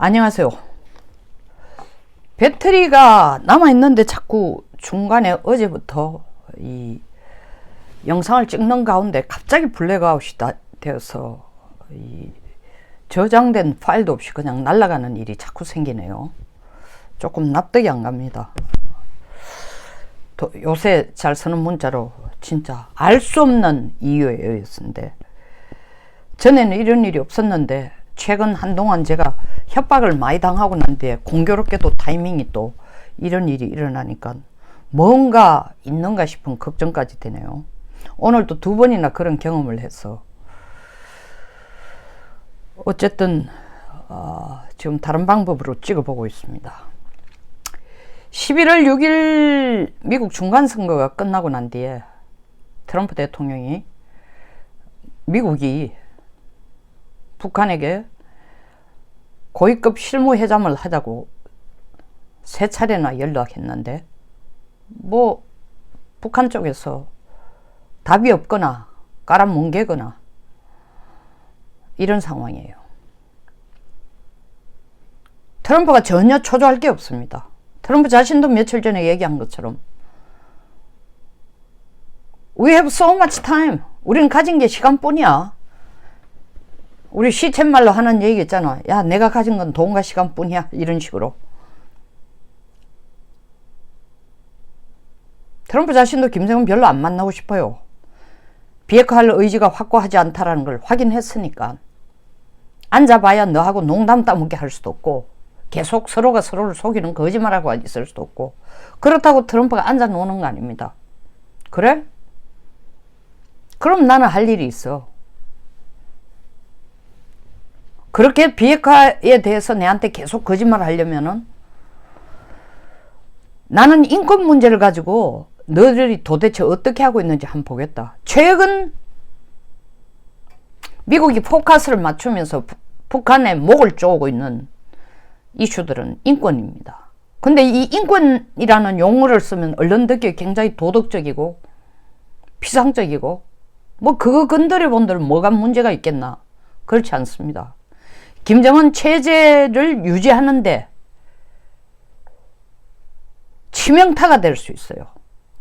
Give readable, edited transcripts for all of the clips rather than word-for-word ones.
안녕하세요. 배터리가 남아있는데 자꾸 중간에 어제부터 이 영상을 찍는 가운데 갑자기 블랙아웃이 되어서 이 저장된 파일도 없이 그냥 날아가는 일이 자꾸 생기네요. 조금 납득이 안 갑니다. 요새 잘 쓰는 문자로 진짜 알 수 없는 이유에 의해서인데, 전에는 이런 일이 없었는데 최근 한동안 제가 협박을 많이 당하고 난 뒤에 공교롭게도 타이밍이 또 이런 일이 일어나니까 뭔가 있는가 싶은 걱정까지 되네요. 오늘도 2번이나 그런 경험을 해서 어쨌든 지금 다른 방법으로 찍어보고 있습니다. 11월 6일 미국 중간선거가 끝나고 난 뒤에 트럼프 대통령이 미국이 북한에게 고위급 실무회담을 하자고 3차례나 연락했는데 뭐 북한 쪽에서 답이 없거나 깔아뭉개거나 이런 상황이에요. 트럼프가 전혀 초조할 게 없습니다. 트럼프 자신도 며칠 전에 얘기한 것처럼 We have so much time. 우리는 가진 게 시간뿐이야. 우리 시쳇말로 하는 얘기 있잖아. 야, 내가 가진 건 돈과 시간뿐이야. 이런 식으로. 트럼프 자신도 김정은 별로 안 만나고 싶어요. 비핵화할 의지가 확고하지 않다라는 걸 확인했으니까. 앉아봐야 너하고 농담 따먹게 할 수도 없고, 계속 서로가 서로를 속이는 거짓말하고 있을 수도 없고, 그렇다고 트럼프가 앉아 노는 거 아닙니다. 그래? 그럼 나는 할 일이 있어. 그렇게 비핵화에 대해서 내한테 계속 거짓말 하려면은 나는 인권 문제를 가지고 너희들이 도대체 어떻게 하고 있는지 한번 보겠다. 최근 미국이 포커스를 맞추면서 북한의 목을 쪼고 있는 이슈들은 인권입니다. 근데 이 인권이라는 용어를 쓰면 얼른 듣기에 굉장히 도덕적이고 피상적이고 뭐 그거 건드려 본들 뭐가 문제가 있겠나. 그렇지 않습니다. 김정은 체제를 유지하는데 치명타가 될 수 있어요.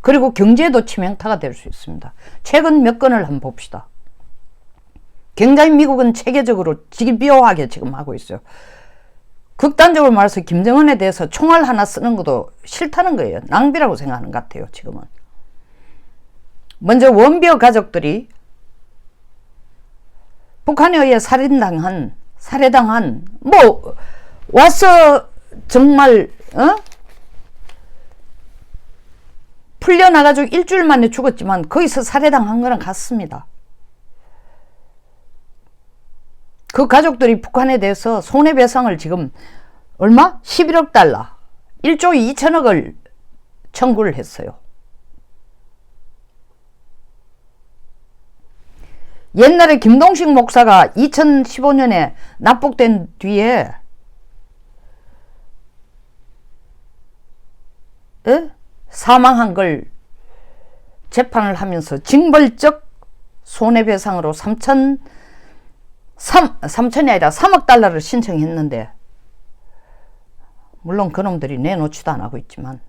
그리고 경제에도 치명타가 될 수 있습니다. 최근 몇 건을 한번 봅시다. 굉장히 미국은 체계적으로 집요하게 지금 하고 있어요. 극단적으로 말해서 김정은에 대해서 총알 하나 쓰는 것도 싫다는 거예요. 낭비라고 생각하는 것 같아요. 지금은. 먼저 원비어 가족들이 북한에 의해 살해당한 뭐 와서 정말 풀려나가지고 일주일 만에 죽었지만 거기서 살해당한 거랑 같습니다. 그 가족들이 북한에 대해서 손해배상을 지금 얼마? 11억 달러 1조 2천억을 청구를 했어요. 옛날에 김동식 목사가 2015년에 납북된 뒤에 사망한 걸 재판을 하면서 징벌적 손해배상으로 3천이 아니라 3억 달러를 신청했는데 물론 그놈들이 내놓지도 안 하고 있지만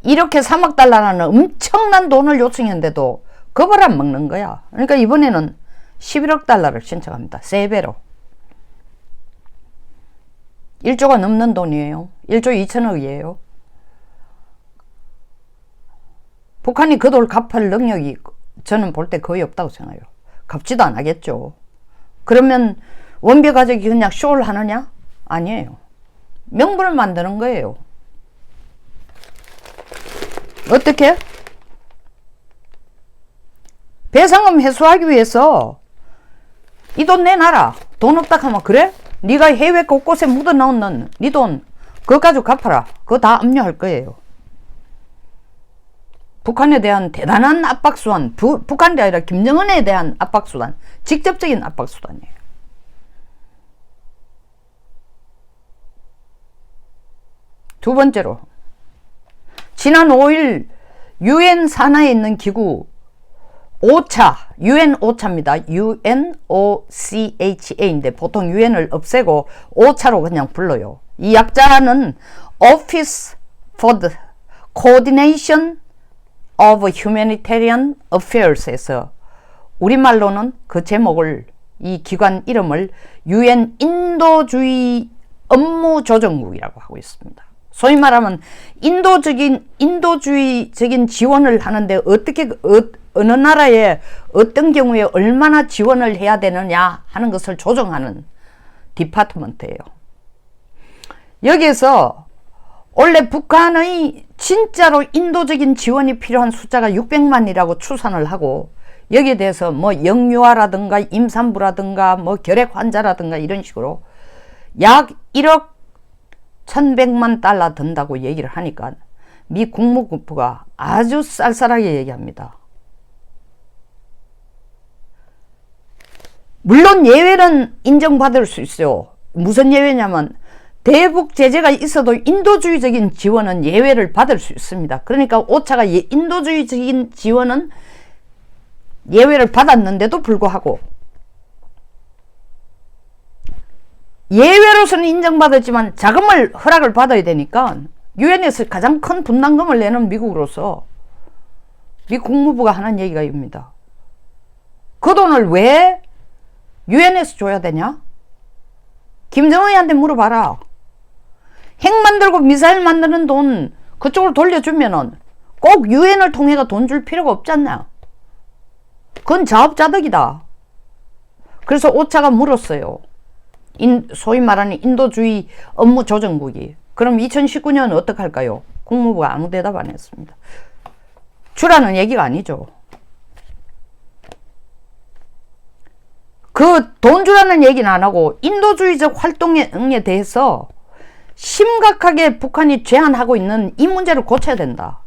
이렇게 3억 달러라는 엄청난 돈을 요청했는데도 겁을 안 먹는 거야. 그러니까 이번에는 11억 달러를 신청합니다. 3배로. 1조가 넘는 돈이에요. 1조 2천억이에요. 북한이 그 돈을 갚을 능력이 저는 볼 때 거의 없다고 생각해요. 갚지도 안 하겠죠. 그러면 원비 가족이 그냥 쇼를 하느냐? 아니에요. 명분을 만드는 거예요. 어떻게? 배상금 회수하기 위해서 이 돈 내놔라. 돈 없다 하면 그래? 네가 해외 곳곳에 묻어넣는 네 돈 그거 가지고 갚아라. 그거 다 압류할 거예요. 북한에 대한 대단한 압박수단, 북한이 아니라 김정은에 대한 압박수단, 직접적인 압박수단이에요. 두 번째로 지난 5일 유엔 산하에 있는 기구 오차 UN 오차입니다. UNOCHA인데 보통 UN을 없애고 오차로 그냥 불러요. 이 약자는 Office for the Coordination of Humanitarian Affairs에서 우리말로는 그 제목을, 이 기관 이름을 UN 인도주의 업무조정국이라고 하고 있습니다. 소위 말하면 인도주의적인 지원을 하는데 어떻게 어느 나라에 어떤 경우에 얼마나 지원을 해야 되느냐 하는 것을 조정하는 디파트먼트예요. 여기에서 원래 북한의 진짜로 인도적인 지원이 필요한 숫자가 600만이라고 추산을 하고, 여기에 대해서 뭐 영유아라든가 임산부라든가 뭐 결핵 환자라든가 이런 식으로 약 1억 1100만 달러 든다고 얘기를 하니까 미 국무부가 아주 쌀쌀하게 얘기합니다. 물론 예외는 인정받을 수 있어요. 무슨 예외냐면 대북 제재가 있어도 인도주의적인 지원은 예외를 받을 수 있습니다. 그러니까 오차가 인도주의적인 지원은 예외를 받았는데도 불구하고 예외로서는 인정받았지만 자금을 허락을 받아야 되니까 유엔에서 가장 큰 분담금을 내는 미국으로서 미 국무부가 하는 얘기가 이겁니다. 그 돈을 왜 유엔에서 줘야 되냐? 김정은이한테 물어봐라. 핵 만들고 미사일 만드는 돈 그쪽으로 돌려주면은 꼭 유엔을 통해가 돈 줄 필요가 없지 않나? 그건 자업자득이다. 그래서 오차가 물었어요. 소위 말하는 인도주의 업무조정국이. 그럼 2019년 어떡할까요? 국무부가 아무 대답 안 했습니다. 주라는 얘기가 아니죠. 그 돈 주라는 얘기는 안 하고 인도주의적 활동에 대해서 심각하게 북한이 제한하고 있는 이 문제를 고쳐야 된다.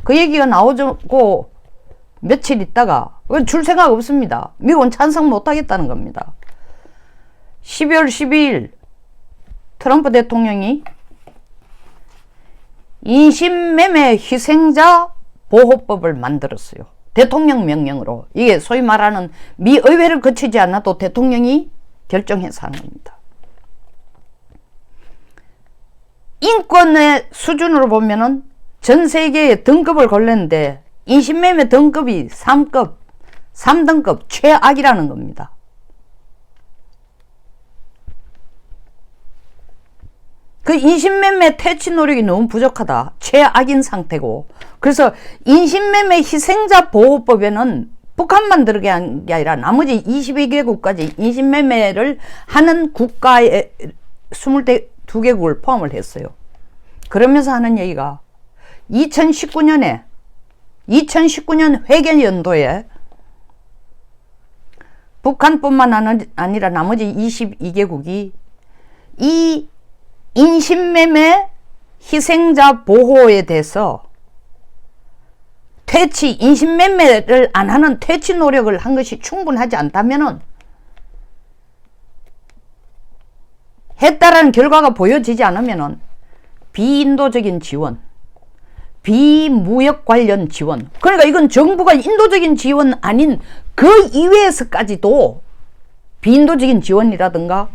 그 얘기가 나오고 며칠 있다가 줄 생각 없습니다. 미국은 찬성 못하겠다는 겁니다. 12월 12일 트럼프 대통령이 인신매매 희생자 보호법을 만들었어요. 대통령 명령으로. 이게 소위 말하는 미 의회를 거치지 않아도 대통령이 결정해서 하는 겁니다. 인권의 수준으로 보면은 전 세계의 등급을 걸렸는데 인신매매 등급이 3등급 최악이라는 겁니다. 그 인신매매 퇴치 노력이 너무 부족하다. 최악인 상태고. 그래서 인신매매 희생자 보호법에는 북한만 들어간 게 아니라 나머지 22개국까지 인신매매를 하는 국가에 22개국을 포함을 했어요. 그러면서 하는 얘기가 2019년 회계연도에 북한뿐만 아니라 나머지 22개국이 이 인신매매 희생자 보호에 대해서 인신매매를 안 하는 퇴치 노력을 한 것이 충분하지 않다면은 했다라는 결과가 보여지지 않으면은 비인도적인 지원, 비무역 관련 지원, 그러니까 이건 정부가 인도적인 지원 아닌 그 이외에서까지도 비인도적인 지원이라든가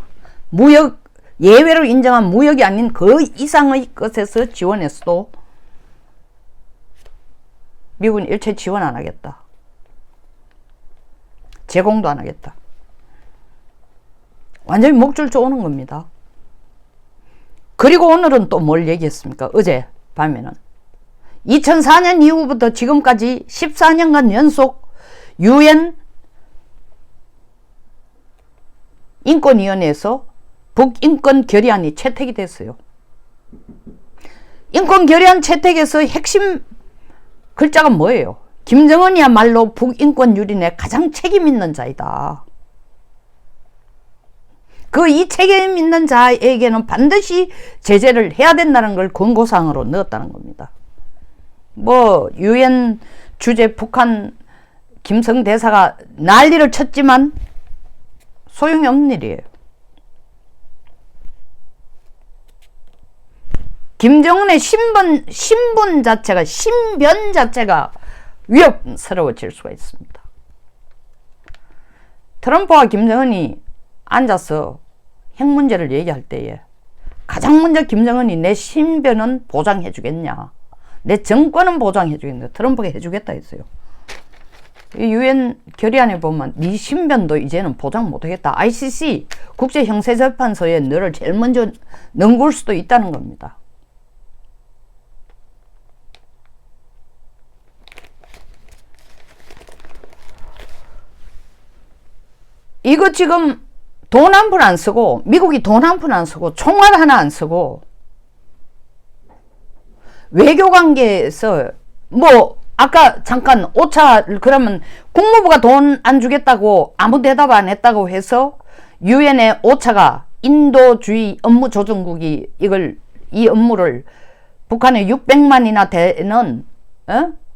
무역, 예외로 인정한 무역이 아닌 그 이상의 것에서 지원했어도 미국은 일체 지원 안 하겠다. 제공도 안 하겠다. 완전히 목줄 쪼는 겁니다. 그리고 오늘은 또 뭘 얘기했습니까? 어제 밤에는 2004년 이후부터 지금까지 14년간 연속 UN 인권위원회에서 북인권 결의안이 채택이 됐어요. 인권 결의안 채택에서 핵심 글자가 뭐예요? 김정은이야말로 북인권 유린에 가장 책임 있는 자이다. 그 이 책임 있는 자에게는 반드시 제재를 해야 된다는 걸 권고사항으로 넣었다는 겁니다. 뭐 유엔 주재 북한 김성 대사가 난리를 쳤지만 소용이 없는 일이에요. 김정은의 신변 자체가 위협스러워질 수가 있습니다. 트럼프와 김정은이 앉아서 핵 문제를 얘기할 때에 가장 먼저 김정은이 내 신변은 보장해 주겠냐, 내 정권은 보장해 주겠냐, 트럼프가 해주겠다 했어요. 유엔 결의안에 보면 네 신변도 이제는 보장 못하겠다. ICC 국제형사재판소에 너를 제일 먼저 넘길 수도 있다는 겁니다. 이거 지금 돈 한 푼 안 쓰고, 미국이 돈 한 푼 안 쓰고, 총알 하나 안 쓰고, 외교관계에서 뭐 아까 잠깐 오차, 그러면 국무부가 돈 안 주겠다고 아무 대답 안 했다고 해서 유엔의 오차가 인도주의 업무조정국이 이 업무를 북한에 600만이나 되는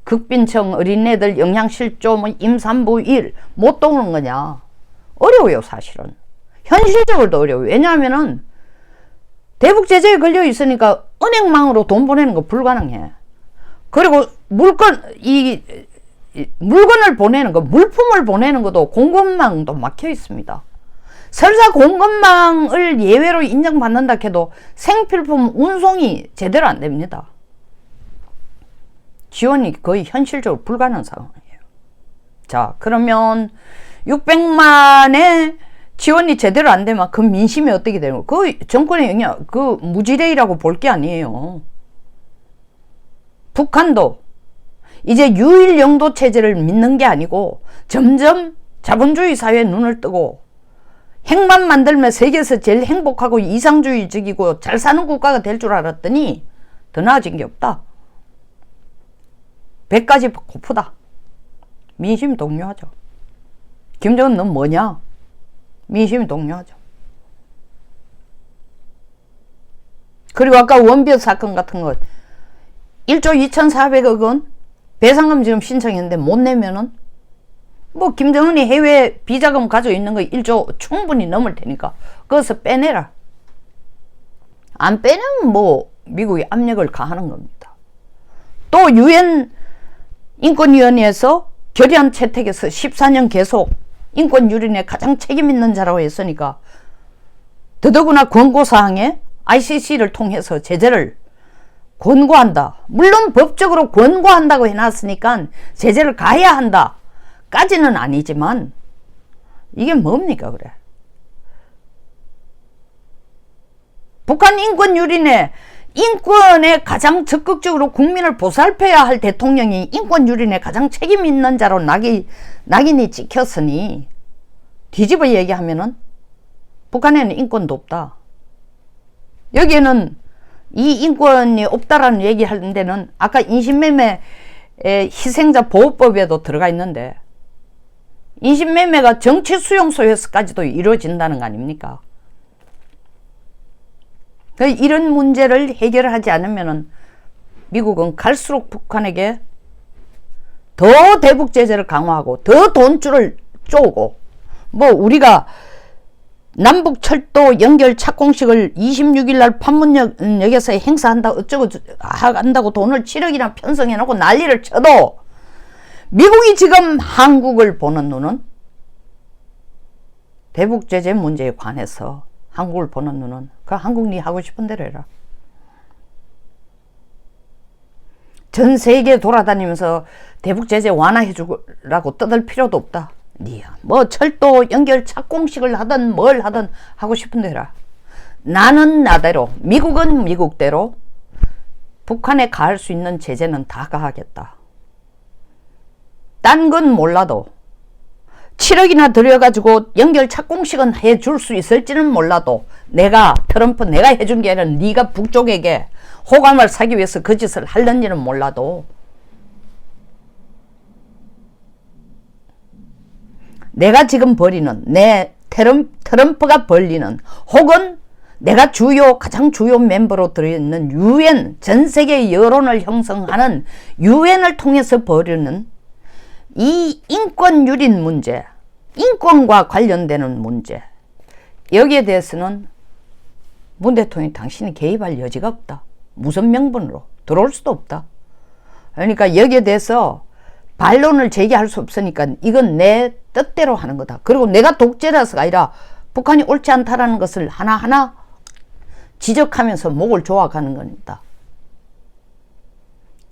극빈청 어린애들 영양실조 뭐 임산부 일 못 도우는 거냐. 어려워요, 사실은. 현실적으로도 어려워요. 왜냐하면은 대북 제재에 걸려 있으니까 은행망으로 돈 보내는 거 불가능해. 그리고 물건을 보내는 거, 물품을 보내는 것도 공급망도 막혀 있습니다. 설사 공급망을 예외로 인정받는다 해도 생필품 운송이 제대로 안 됩니다. 지원이 거의 현실적으로 불가능한 상황이에요. 자, 그러면 600만의 지원이 제대로 안 되면 그 민심이 어떻게 되는 거예요? 그 정권의 영향, 그 무지레이라고 볼 게 아니에요. 북한도 이제 유일 영도 체제를 믿는 게 아니고 점점 자본주의 사회에 눈을 뜨고 핵만 만들면 세계에서 제일 행복하고 이상주의적이고 잘 사는 국가가 될 줄 알았더니 더 나아진 게 없다. 배까지 고프다. 민심이 동요하죠. 김정은 넌 뭐냐? 민심이 동요하죠. 그리고 아까 원비어 사건 같은 거 1조 2,400억 원 배상금 지금 신청했는데 못 내면은 뭐 김정은이 해외 비자금 가지고 있는 거 1조 충분히 넘을 테니까 그것을 빼내라. 안 빼내면 뭐 미국이 압력을 가하는 겁니다. 또 유엔 인권위원회에서 결의안 채택에서 14년 계속 인권 유린에 가장 책임 있는 자라고 했으니까 더더구나 권고사항에 ICC를 통해서 제재를 권고한다. 물론 법적으로 권고한다고 해놨으니까 제재를 가해야 한다 까지는 아니지만 이게 뭡니까 그래. 북한 인권 유린에 인권에 가장 적극적으로 국민을 보살펴야 할 대통령이 인권 유린에 가장 책임 있는 자로 낙인이 찍혔으니 뒤집어 얘기하면은 북한에는 인권도 없다. 여기에는 이 인권이 없다라는 얘기하는 데는 아까 인신매매 희생자 보호법에도 들어가 있는데 인신매매가 정치 수용소에서까지도 이루어진다는 거 아닙니까? 이런 문제를 해결하지 않으면은 미국은 갈수록 북한에게 더 대북 제재를 강화하고 더 돈줄을 쪼고 뭐 우리가 남북 철도 연결 착공식을 26일 날 판문역에서 행사한다 어쩌고 한다고 돈을 7억이나 편성해 놓고 난리를 쳐도 미국이 지금 한국을 보는 눈은 대북 제재 문제에 관해서 한국을 보는 눈은 그 한국 네 하고 싶은 대로 해라. 전 세계 돌아다니면서 대북 제재 완화해 주라고 떠들 필요도 없다. 니야 뭐 철도 연결 착공식을 하든 뭘 하든 하고 싶은 대로 해라. 나는 나대로 미국은 미국대로 북한에 가할 수 있는 제재는 다 가하겠다. 딴 건 몰라도 7억이나 들여가지고 연결 착공식은 해줄 수 있을지는 몰라도 내가 해준 게 아니라 네가 북쪽에게 호감을 사기 위해서 그 짓을 하는지는 몰라도 내가 지금 벌이는 트럼프가 벌리는 혹은 내가 가장 주요 멤버로 들어있는 유엔 전 세계 여론을 형성하는 유엔을 통해서 벌이는 이 인권 유린 문제, 인권과 관련되는 문제 여기에 대해서는 문 대통령이 당신이 개입할 여지가 없다. 무슨 명분으로 들어올 수도 없다. 그러니까 여기에 대해서 반론을 제기할 수 없으니까 이건 내 뜻대로 하는 거다. 그리고 내가 독재라서가 아니라 북한이 옳지 않다라는 것을 하나하나 지적하면서 목을 조아가는 겁니다.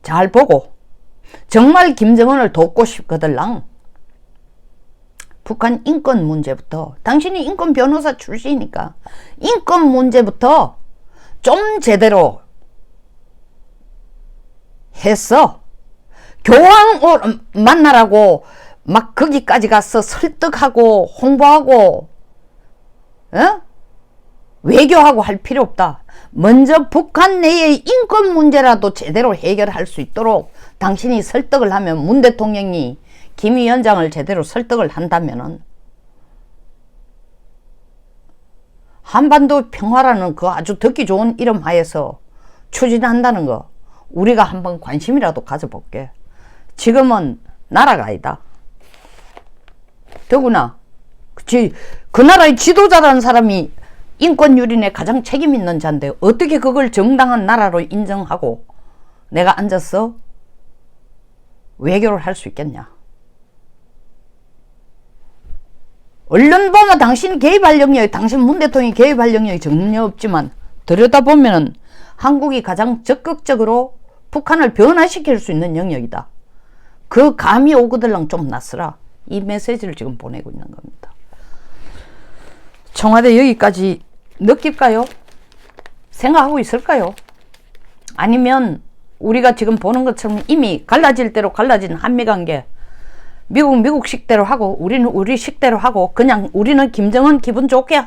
잘 보고 정말 김정은을 돕고 싶거들랑 북한 인권 문제부터, 당신이 인권 변호사 출신이니까 인권 문제부터 좀 제대로 했어. 교황 만나라고 막 거기까지 가서 설득하고 홍보하고 외교하고 할 필요 없다. 먼저 북한 내의 인권 문제라도 제대로 해결할 수 있도록 당신이 설득을 하면, 문 대통령이 김 위원장을 제대로 설득을 한다면은 한반도 평화라는 그 아주 듣기 좋은 이름 하에서 추진한다는 거 우리가 한번 관심이라도 가져볼게. 지금은 나라가 아니다. 더구나 그 나라의 지도자라는 사람이 인권 유린에 가장 책임 있는 자인데 어떻게 그걸 정당한 나라로 인정하고 내가 앉아서 외교를 할 수 있겠냐. 언론 보면 당신 개입할 영역이, 당신 문 대통령이 개입할 영역이 전혀 없지만 들여다보면 한국이 가장 적극적으로 북한을 변화시킬 수 있는 영역이다. 그 감이 오거들랑 좀 낯서라. 이 메시지를 지금 보내고 있는 겁니다. 청와대 여기까지 느낄까요? 생각하고 있을까요? 아니면 우리가 지금 보는 것처럼 이미 갈라질 대로 갈라진 한미관계, 미국 식대로 하고 우리는 우리 식대로 하고 그냥 우리는 김정은 기분 좋게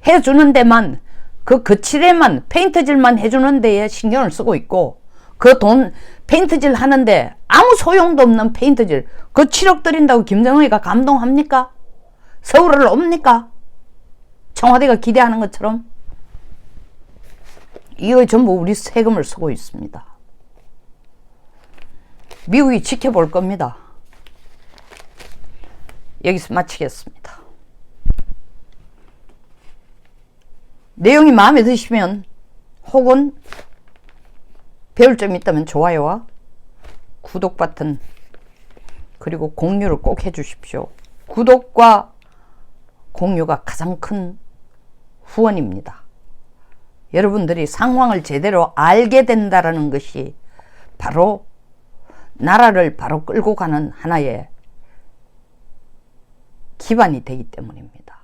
해주는 데만, 그 거칠에만 페인트질만 해주는 데에 신경을 쓰고 있고, 그 돈 페인트질 하는데 아무 소용도 없는 페인트질, 그 7억 들인다고 김정은이가 감동합니까? 서울을 옵니까? 청와대가 기대하는 것처럼. 이거 전부 우리 세금을 쓰고 있습니다. 미국이 지켜볼 겁니다. 여기서 마치겠습니다. 내용이 마음에 드시면 혹은 배울 점이 있다면 좋아요와 구독 버튼 그리고 공유를 꼭 해주십시오. 구독과 공유가 가장 큰 후원입니다. 여러분들이 상황을 제대로 알게 된다는 것이 바로 나라를 바로 끌고 가는 하나의 기반이 되기 때문입니다.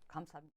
감사합니다.